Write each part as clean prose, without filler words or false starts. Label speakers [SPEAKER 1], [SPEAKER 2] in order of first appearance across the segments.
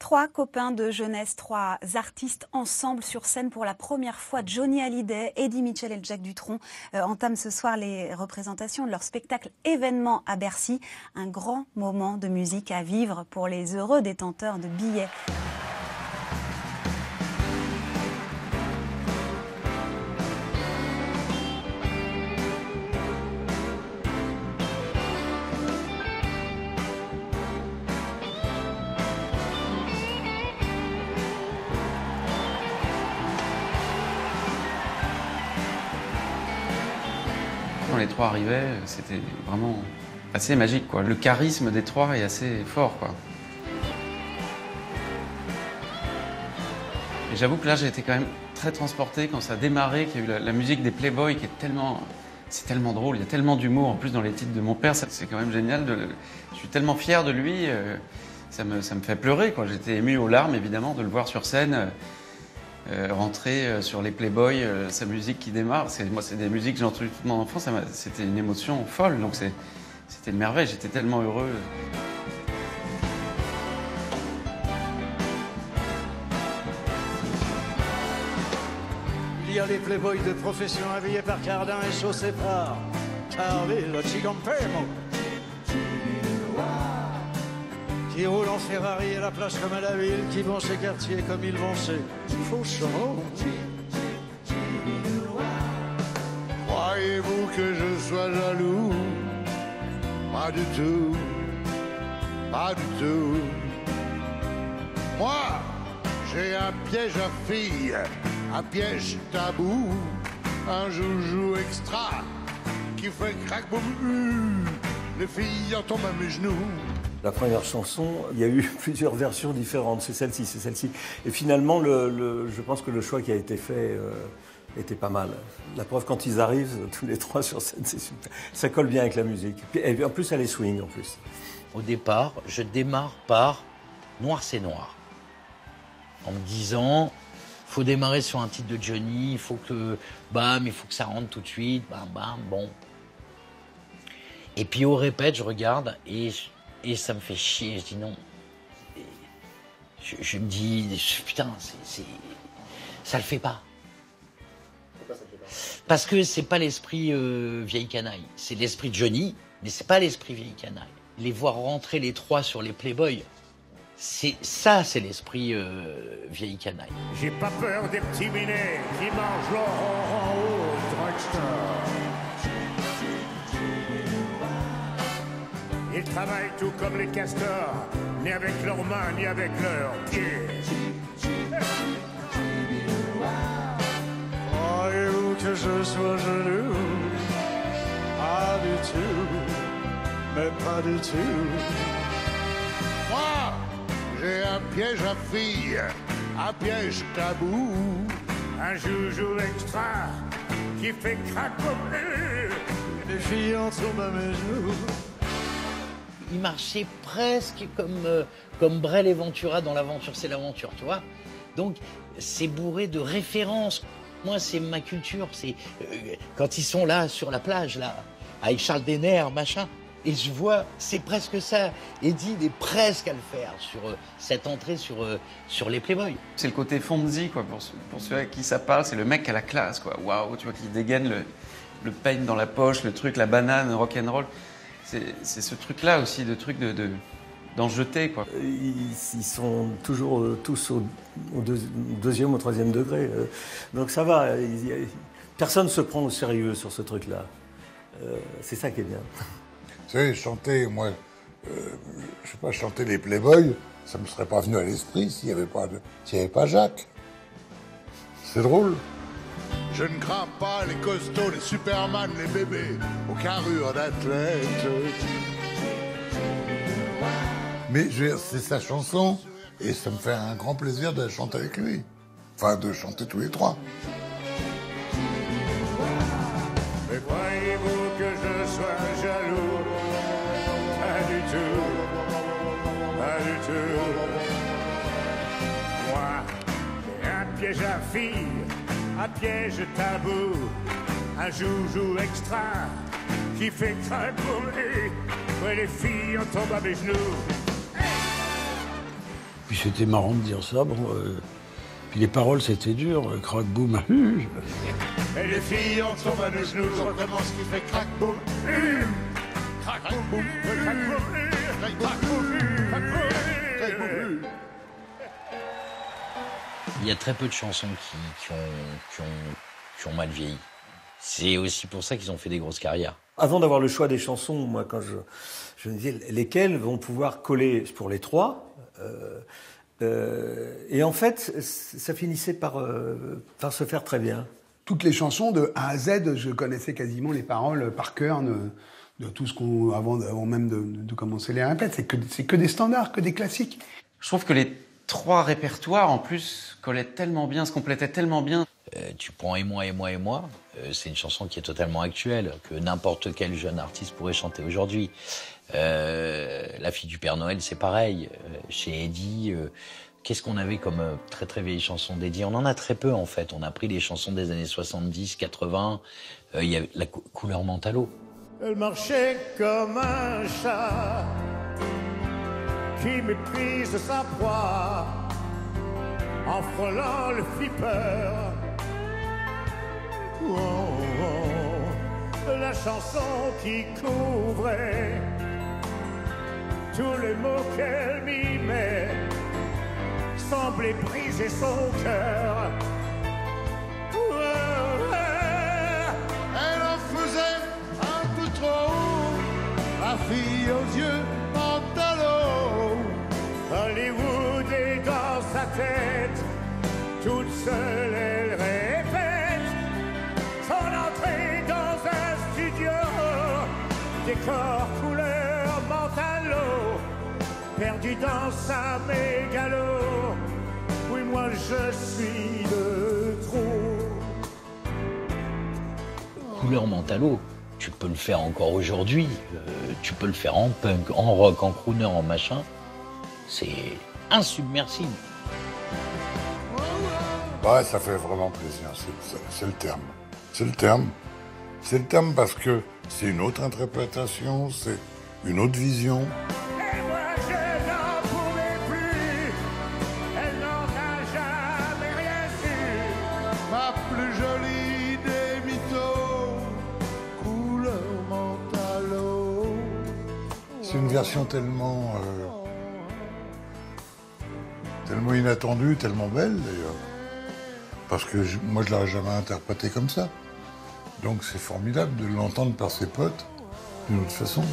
[SPEAKER 1] Trois copains de jeunesse, trois artistes ensemble sur scène pour la première fois. Johnny Hallyday, Eddie Mitchell et Jack Dutronc entament ce soir les représentations de leur spectacle événement à Bercy. Un grand moment de musique à vivre pour les heureux détenteurs de billets.
[SPEAKER 2] Quand les trois arrivaient, c'était vraiment assez magique, quoi. Le charisme des trois est assez fort, quoi. Et j'avoue que là, j'ai été quand même très transporté quand ça a démarré, qu'il y a eu la musique des Playboys qui est tellement... C'est tellement drôle, il y a tellement d'humour en plus dans les titres de mon père, c'est quand même génial. Je suis tellement fier de lui, ça me fait pleurer, quoi. J'étais ému aux larmes, évidemment, de le voir sur scène. Rentrer sur les Playboys, sa musique qui démarre. Moi, c'est des musiques que j'ai entendues toute mon enfance. C'était une émotion folle. Donc c'était une merveille. J'étais tellement heureux.
[SPEAKER 3] Il y a les Playboys de profession habillés par Cardin et chaussés par Carville Chicampemo, qui roulent en Ferrari à la plage comme à la ville, qui vont chez Cartier comme ils vont chez Fauchon.
[SPEAKER 4] Croyez-vous que je sois jaloux? Pas du tout, pas du tout. Moi, j'ai un piège à filles, un piège tabou, un joujou extra qui fait crac-boum. Les filles en tombent à mes genoux.
[SPEAKER 3] La première chanson, il y a eu plusieurs versions différentes. C'est celle-ci, c'est celle-ci. Et finalement, je pense que le choix qui a été fait était pas mal. La preuve, quand ils arrivent, tous les trois sur scène, c'est super. Ça colle bien avec la musique. Et en plus, elle est swing, en plus.
[SPEAKER 5] Au départ, je démarre par Noir c'est noir. En me disant, faut démarrer sur un titre de Johnny, il faut que, bam, il faut que ça rentre tout de suite, bam, bam, bon. Et puis au répète, je regarde et ça me fait chier, je dis non. Je me dis, putain, ça le fait pas. Pourquoi ça le fait pas? Parce que c'est pas l'esprit vieille canaille. C'est l'esprit de Johnny, mais c'est pas l'esprit vieille canaille. Les voir rentrer les trois sur les Playboys, c'est l'esprit vieille canaille.
[SPEAKER 4] J'ai pas peur des petits minets qui mangent leur en haut du drugstore. Ils travaillent tout comme les castors, ni avec leurs mains, ni avec leurs pieds.
[SPEAKER 3] Croyez-vous que je sois jaloux? Pas du tout, mais pas du tout.
[SPEAKER 4] Moi, j'ai un piège à filles, un piège tabou, un joujou extra qui fait craquer.
[SPEAKER 3] Les filles en tombent à mes genoux.
[SPEAKER 5] Il marchait presque comme Brel et Ventura dans L'aventure, c'est l'aventure, tu vois. Donc, c'est bourré de références. Moi, c'est ma culture. C'est quand ils sont là, sur la plage, là, avec Charles Denner, machin, et je vois, c'est presque ça. Eddie, il est presque à le faire sur cette entrée sur les Playboys.
[SPEAKER 2] C'est le côté Fonzie, quoi, pour ceux à qui ça parle. C'est le mec à la classe, quoi. Waouh, tu vois, qui dégaine le peigne dans la poche, le truc, la banane, rock'n'roll. C'est ce truc-là aussi, de truc d'en jeter, quoi.
[SPEAKER 3] Ils sont toujours tous au deuxième ou troisième degré. Donc ça va. Personne ne se prend au sérieux sur ce truc-là. C'est ça qui est bien.
[SPEAKER 4] Vous savez, chanter, moi, je sais pas, chanter les Playboys, ça me serait pas venu à l'esprit s'il y avait pas Jacques. C'est drôle. Je ne crains pas les costauds, les Superman, les bébés, aux carrures d'athlètes. Mais je veux dire, c'est sa chanson, et ça me fait un grand plaisir de la chanter avec lui. Enfin, de chanter tous les trois. Mais croyez-vous que je sois jaloux? Pas du tout, pas du tout. Moi, j'ai un piège à filles, un piège tabou, un joujou extra qui fait craquer. Ouais, les filles en tombent à mes genoux.
[SPEAKER 6] Puis c'était marrant de dire ça. Bon, puis les paroles, c'était dur. Crac, boum.
[SPEAKER 7] Et les filles, on tombe à nos genoux, on recommence qui fait crac, boum. Crac, boum, crac, boum, crac, boum, crac, boum.
[SPEAKER 5] Il y a très peu de chansons qui ont mal vieilli. C'est aussi pour ça qu'ils ont fait des grosses carrières.
[SPEAKER 3] Avant d'avoir le choix des chansons, moi, quand je me disais lesquelles vont pouvoir coller pour les trois, et en fait, ça finissait par se faire très bien.
[SPEAKER 8] Toutes les chansons de A à Z, je connaissais quasiment les paroles par cœur de tout ce qu'on avant même de commencer les répètes. C'est que des standards, que des classiques.
[SPEAKER 2] Je trouve que les 3 répertoires, en plus, collaient tellement bien, se complétaient tellement bien.
[SPEAKER 5] Tu prends Et moi, et moi, et moi, c'est une chanson qui est totalement actuelle, que n'importe quel jeune artiste pourrait chanter aujourd'hui. La fille du Père Noël, c'est pareil. Chez Eddie, qu'est-ce qu'on avait comme très très vieille chanson d'Eddie? On en a très peu en fait. On a pris les chansons des années 70, 80. Il y a la couleur mentalo.
[SPEAKER 7] Elle marchait comme un chat qui méprise sa proie en frôlant le flipper. Oh, oh, la chanson qui couvrait tous les mots qu'elle mimait semblait briser son cœur. Elle en faisait un peu trop, la fille aux yeux mentalo. Hollywood est dans sa tête, toute seule elle répète son entrée dans un studio, décor couleur mentalo, perdu dans sa mégalo. Oui, moi je suis de trop.
[SPEAKER 5] Couleur mentalo, tu peux le faire encore aujourd'hui. Tu peux le faire en punk, en rock, en crooner, en machin. C'est insubmersible.
[SPEAKER 4] Ouais, ça fait vraiment plaisir, c'est le terme. C'est le terme. C'est le terme parce que c'est une autre interprétation, c'est une autre vision.
[SPEAKER 7] Et moi je n'en pouvais plus, elle n'en a jamais rien su. Ma plus jolie des mythos, couleur mentalo.
[SPEAKER 4] C'est une version tellement inattendue, tellement belle d'ailleurs. Parce que moi je l'aurais jamais interprété comme ça. Donc c'est formidable de l'entendre par ses potes d'une autre façon.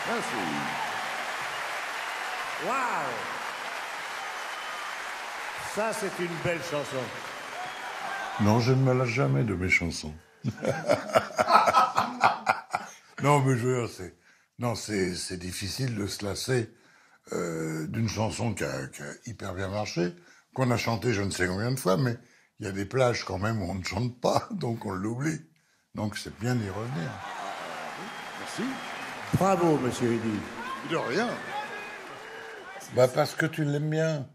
[SPEAKER 7] Merci. Wow! Ça, c'est une belle chanson.
[SPEAKER 4] Non, je ne me lasse jamais de mes chansons. Non, mais je veux dire, c'est difficile de se lasser d'une chanson qui a hyper bien marché, qu'on a chanté je ne sais combien de fois, mais il y a des plages quand même où on ne chante pas, donc on l'oublie. Donc c'est bien d'y revenir.
[SPEAKER 7] Merci. Bravo, monsieur Eddy.
[SPEAKER 4] De rien. Bah parce que tu l'aimes bien.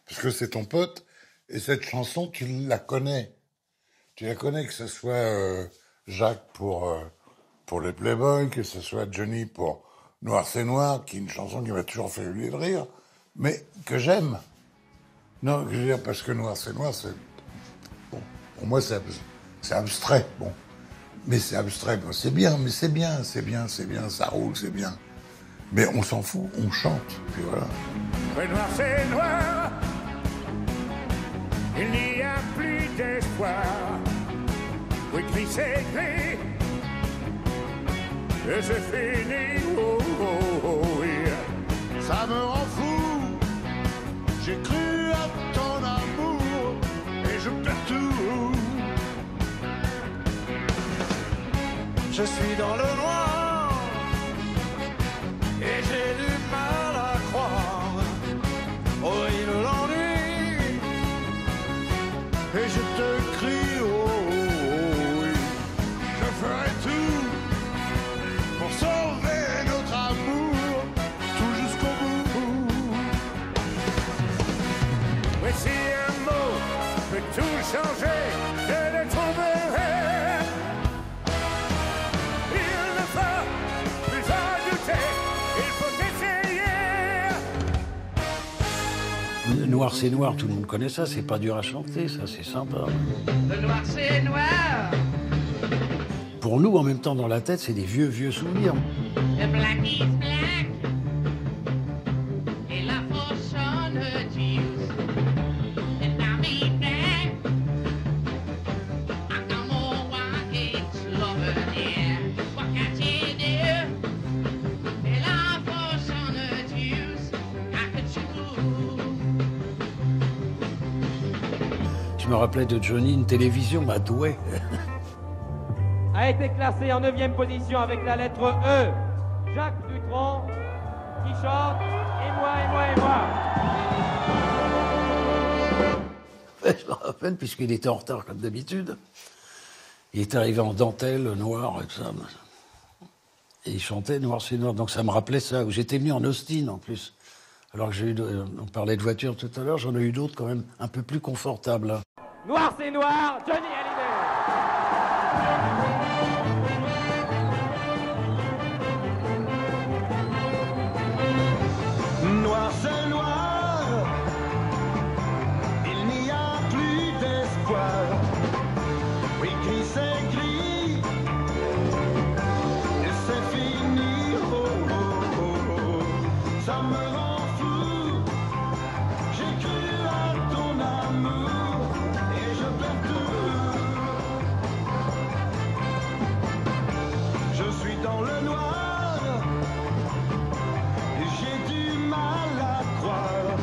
[SPEAKER 4] Parce que c'est ton pote, et cette chanson, tu la connais. Tu la connais, que ce soit Jacques pour les Playboys, que ce soit Johnny pour Noir c'est Noir, qui est une chanson qui m'a toujours fait hurler de rire, mais que j'aime. Non, je veux dire, parce que Noir c'est Noir, c'est... Bon, pour moi, c'est abstrait, bon. Mais c'est abstrait, bon, c'est bien, mais c'est bien, ça roule, c'est bien. Mais on s'en fout, on chante, puis voilà.
[SPEAKER 7] Le noir c'est noir, il n'y a plus d'espoir. Oui, gris c'est gris, et c'est fini, oh, oh, oh, oui. Ça me rend fou, j'ai cru à ton amour, et je perds tout. Je suis dans le noir, et j'ai du mal à croire. Horrible l'ennui, et je te crie, oh, oh, oui. Je ferai tout pour sauver notre amour, tout jusqu'au bout. Mais si un mot peut tout changer, je le trouverai. Il ne faut plus en douter, il faut essayer.
[SPEAKER 6] Noir c'est noir, tout le monde connaît ça, c'est pas dur à chanter, ça c'est sympa.
[SPEAKER 9] Le noir c'est noir.
[SPEAKER 6] Pour nous, en même temps, dans la tête, c'est des vieux souvenirs.
[SPEAKER 9] The black is black. Et la force on the Jews. And now me black. I come on walking slower there. What can you do? Et la force on the Jews. I could choose.
[SPEAKER 6] Je me rappelais de Johnny, une télévision m'a doué.
[SPEAKER 10] A été classé en 9e position avec la lettre E. Jacques Dutronc qui chante « Et moi, et moi, et moi ».
[SPEAKER 6] Je me rappelle, puisqu'il était en retard comme d'habitude. Il est arrivé en dentelle, noir, et tout ça. Et il chantait Noir c'est noir. Donc ça me rappelait ça. J'étais venu en Austin en plus. Alors que j'ai eu, on parlait de voiture tout à l'heure, j'en ai eu d'autres quand même un peu plus confortables. Là.
[SPEAKER 10] Noir c'est noir, Johnny Hallyday.
[SPEAKER 7] Noir c'est noir, il n'y a plus d'espoir. Oui, gris c'est gris, et c'est fini. Oh, oh, oh, oh. Ça me rend fou. J'ai cru à ton amour et je perds tout. Je suis dans le noir. J'ai du mal à croire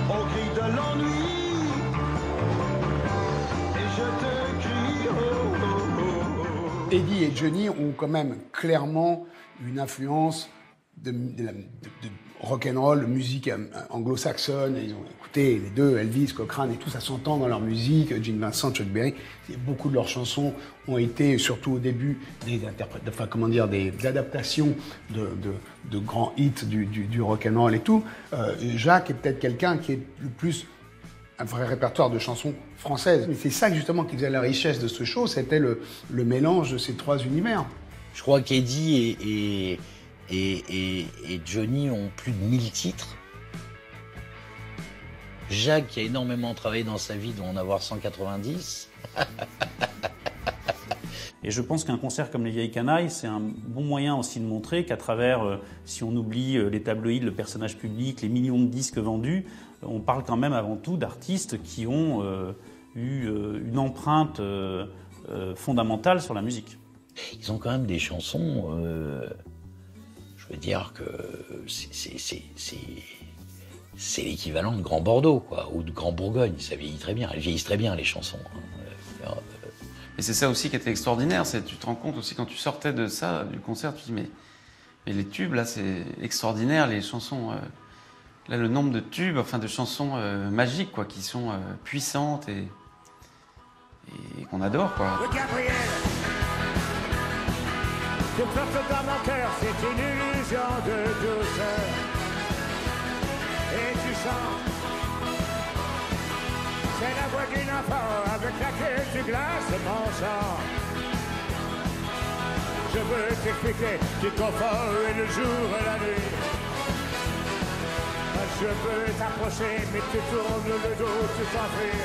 [SPEAKER 7] au cri de l'ennui et je te crie oh, oh, oh, oh.
[SPEAKER 8] Eddie et Johnny ont quand même clairement une influence de rock'n'roll, de musique anglo-saxonne. Ils ont écouté les deux, Elvis, Cochrane et tout, ça s'entend dans leur musique, Gene Vincent, Chuck Berry. Beaucoup de leurs chansons ont été, surtout au début, des adaptations de grands hits du rock'n'roll et tout. Jacques est peut-être quelqu'un qui est le plus un vrai répertoire de chansons françaises. Mais c'est ça justement qui faisait la richesse de ce show, c'était le mélange de ces trois univers.
[SPEAKER 5] Je crois qu'Eddie et Johnny ont plus de 1000 titres. Jacques, qui a énormément travaillé dans sa vie, doit en avoir 190.
[SPEAKER 11] Et je pense qu'un concert comme Les Vieilles Canailles, c'est un bon moyen aussi de montrer qu'à travers, si on oublie les tabloïds, le personnage public, les millions de disques vendus, on parle quand même avant tout d'artistes qui ont eu une empreinte fondamentale sur la musique.
[SPEAKER 5] Ils ont quand même des chansons, je veux dire que c'est l'équivalent de Grand Bordeaux, quoi, ou de Grand Bourgogne. Ça vieillit très bien, elles vieillissent très bien les chansons.
[SPEAKER 2] Et c'est ça aussi qui était extraordinaire, c'est tu te rends compte aussi quand tu sortais de ça, du concert, tu te dis mais les tubes là c'est extraordinaire, les chansons, là le nombre de tubes, enfin de chansons magiques quoi, qui sont puissantes et qu'on adore quoi.
[SPEAKER 7] Le Gabriel, tu portes dans mon cœur, c'est une illusion de douceur. Et tu sens, c'est la voix d'une enfant avec laquelle tu glaces mon sang. Je veux t'expliquer du confort et le jour et la nuit. Je veux t'approcher mais tu tournes le dos, tu t'enfuis.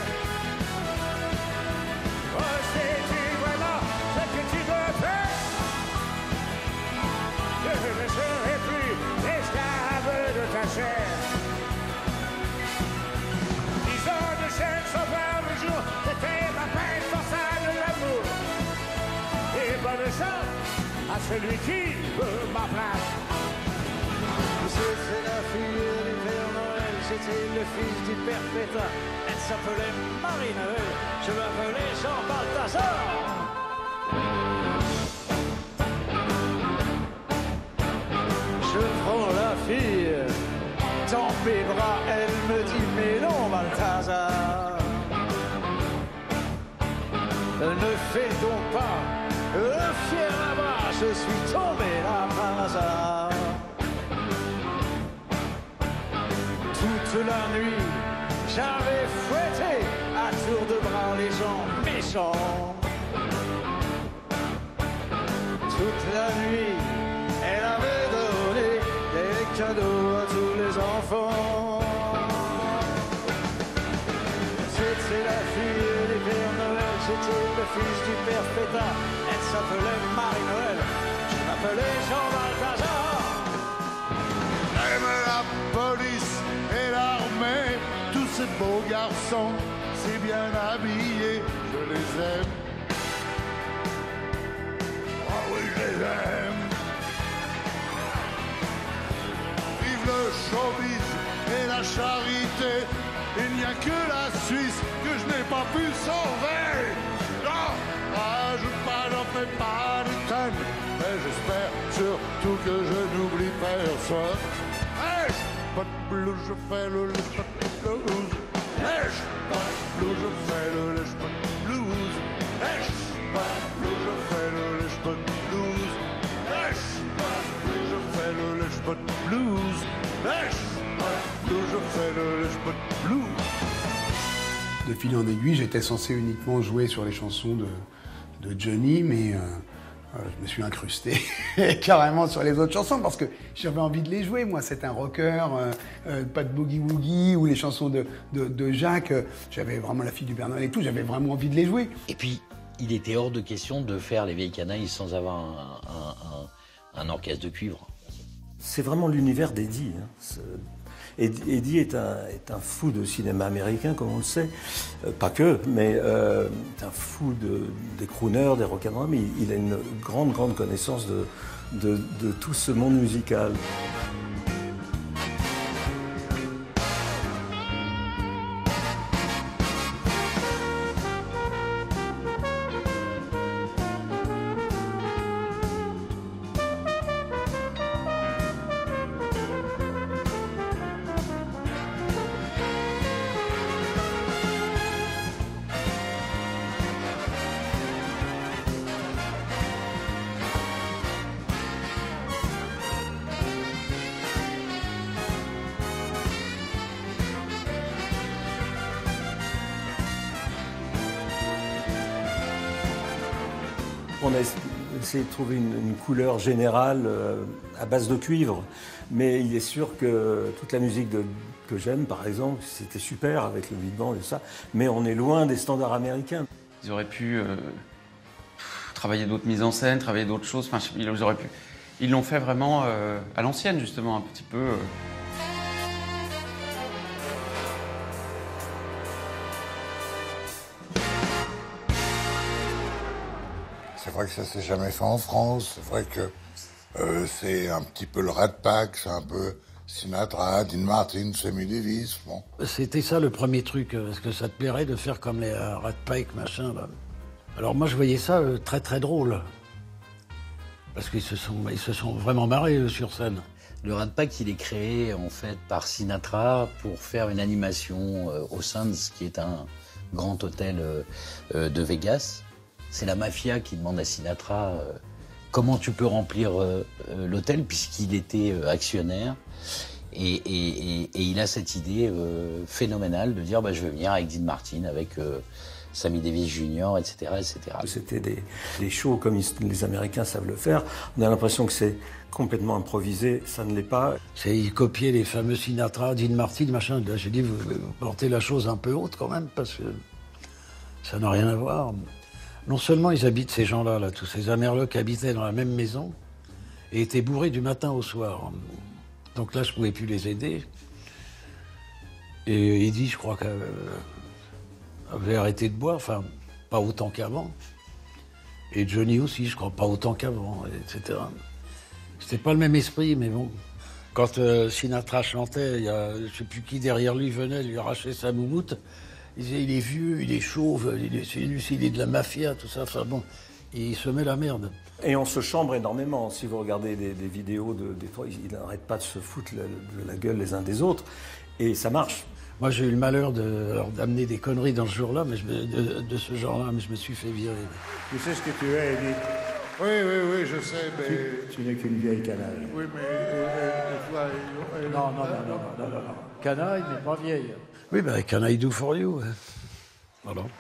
[SPEAKER 7] Oh, sais-tu vraiment ce que tu dois faire? Je ne serai plus l'esclave de ta chair. 10 ans de chaîne sans voir le jour, c'était ma peine forçale de l'amour. Et bonne chance à celui qui veut ma place.
[SPEAKER 12] C'était la fille du Père Noël, c'était le fils du Père Pétain. Elle s'appelait Marie-Noël, je m'appelais Jean Balthazar. Je prends la fille dans mes bras, elle me dit mais non Balthazar. Ne fais donc pas le fier là-bas, je suis tombé là par hasard. Toute la nuit, j'avais fouetté à à tour de bras les gens méchants. Toute la nuit, elle avait donné des cadeaux à tous les enfants. C'était la fille du Père Noël, j'étais le fils du Père Fêtard. Elle s'appelait Marie-Noël, je m'appelais Jean Balthazar.
[SPEAKER 7] J'aime la police et l'armée, tous ces beaux garçons, si bien habillés, je les aime. Oh oui, je les aime. Vive le showbiz et la charité, il n'y a que la Suisse que je n'ai pas pu sauver. Non, j'en fais pas des tonnes, mais j'espère surtout que je n'oublie personne. Hey, pas de blues, je fais le lèche pas de blues. Lèche pas de blues, je fais le lèche pas de blues. Lèche pas de blues, je fais le lèche pas de blues. Lèche pas de blues, je fais le lèche pas de blues. Lèche pas de blues, je fais le lèche pas de blues.
[SPEAKER 8] De fil en aiguille, j'étais censé uniquement jouer sur les chansons de Johnny, mais je me suis incrusté carrément sur les autres chansons parce que j'avais envie de les jouer. Moi, c'est un rocker, pas de boogie-woogie ou les chansons de Jacques. J'avais vraiment la fille du Père Noël et tout, j'avais vraiment envie de les jouer.
[SPEAKER 5] Et puis, il était hors de question de faire les Vieilles Canailles sans avoir un orchestre de cuivre.
[SPEAKER 3] C'est vraiment l'univers d'Eddie. Hein. Eddie est un fou de cinéma américain, comme on le sait. Pas que, mais un fou des crooners, des rock'n'roll, mais il a une grande connaissance de tout ce monde musical. On a essayé de trouver une couleur générale à base de cuivre, mais il est sûr que toute la musique que j'aime, par exemple, c'était super avec le beat band et tout ça, mais on est loin des standards américains.
[SPEAKER 2] Ils auraient pu travailler d'autres mises en scène, travailler d'autres choses, enfin, ils auraient pu. Ils l'ont fait vraiment à l'ancienne, justement, un petit peu.
[SPEAKER 4] C'est vrai que ça s'est jamais fait en France. C'est vrai que c'est un petit peu le Rat Pack, c'est un peu Sinatra, Dean Martin, Sammy Davis. Bon.
[SPEAKER 6] C'était ça le premier truc. Est-ce que ça te plairait de faire comme les Rat Pack, machin là? Alors moi je voyais ça très drôle. Parce qu'ils se sont vraiment marrés sur scène.
[SPEAKER 5] Le Rat Pack, il est créé en fait par Sinatra pour faire une animation au Sands, qui est un grand hôtel de Vegas. C'est la mafia qui demande à Sinatra comment tu peux remplir l'hôtel, puisqu'il était actionnaire. Et il a cette idée phénoménale de dire je vais venir avec Dean Martin, avec Sammy Davis Jr., etc. etc.
[SPEAKER 3] C'était des shows comme les Américains savent le faire. On a l'impression que c'est complètement improvisé, ça ne l'est pas.
[SPEAKER 6] Ils copiaient les fameux Sinatra, Dean Martin, machin. Là, j'ai dit, vous portez la chose un peu haute quand même, parce que ça n'a rien à voir. Non seulement ils habitent, ces gens-là, là, tous ces Amerlocs habitaient dans la même maison et étaient bourrés du matin au soir. Donc là, je ne pouvais plus les aider. Et Eddie, je crois avait arrêté de boire, enfin, pas autant qu'avant. Et Johnny aussi, je crois, pas autant qu'avant, etc. C'était pas le même esprit, mais bon. Quand Sinatra chantait, il y a je sais plus qui derrière lui venait lui arracher sa moumoute. Il disait, il est vieux, il est chauve, il est de la mafia, tout ça. Enfin bon, il se met la merde.
[SPEAKER 3] Et on se chambre énormément. Si vous regardez des vidéos des fois, ils n'arrêtent pas de se foutre de la gueule les uns des autres. Et ça marche.
[SPEAKER 6] Moi, j'ai eu le malheur d'amener des conneries dans ce jour-là, mais de ce genre-là, mais je me suis fait virer.
[SPEAKER 7] Tu sais ce que tu es, Eddie? Oui, je sais, mais...
[SPEAKER 13] Tu n'es qu'une vieille canaille.
[SPEAKER 7] Oui, mais...
[SPEAKER 13] Non. Canaille, mais pas vieille.
[SPEAKER 6] Oui, Can I do for you? Pardon.